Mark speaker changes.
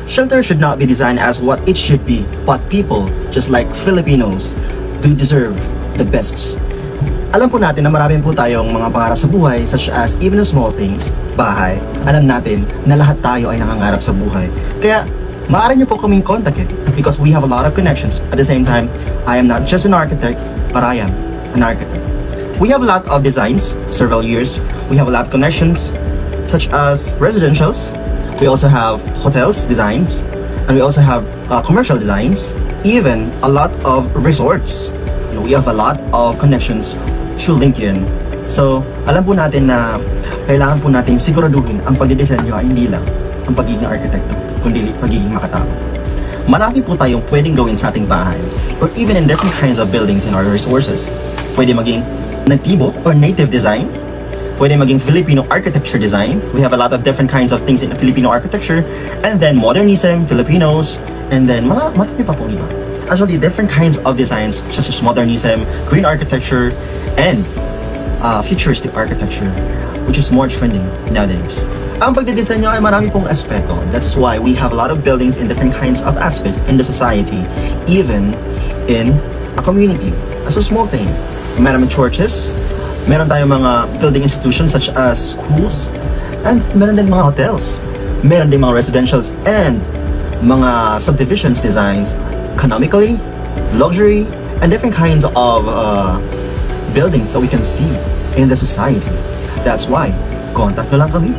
Speaker 1: Shelter should not be designed as what it should be, but people, just like Filipinos, do deserve the best. Alam po natin na marami po tayong mga pangarap sa buhay, such as even the small things, bahay. Alam natin na lahat tayo ay nangangarap sa buhay. Kaya, maaari niyo po kaming kontakin because we have a lot of connections. At the same time, I am not just an architect, but I am an architect. We have a lot of designs, several years. We have a lot of connections, such as residentials. We also have hotels designs, and we also have commercial designs, even a lot of resorts. You know, we have a lot of connections through LinkedIn. So, alam po natin na kailangan po natin siguraduhin ang pagdidisenyo ay hindi lang ang pagiging arkitekto, kundi pagiging makatao. Marami po tayong pwedeng gawin sa ating bahay, or even in different kinds of buildings in our resources. Pwede maging natibo or native design, pwede maging Filipino architecture design. We have a lot of different kinds of things in Filipino architecture, and then modernism, Filipinos, and then marami pa po iba. Actually, different kinds of designs such as modernism, green architecture, and futuristic architecture, which is more trending nowadays. Ang pagdidisenyo ay marami pong aspeto. That's why we have a lot of buildings in different kinds of aspects in the society, even in a community. As a small thing, maraming churches, meron tayong mga building institutions such as schools, and meron din mga hotels, meron din mga residentials, and mga subdivisions designs, economically, luxury, and different kinds of buildings that we can see in the society. That's why, contact nyo lang kami.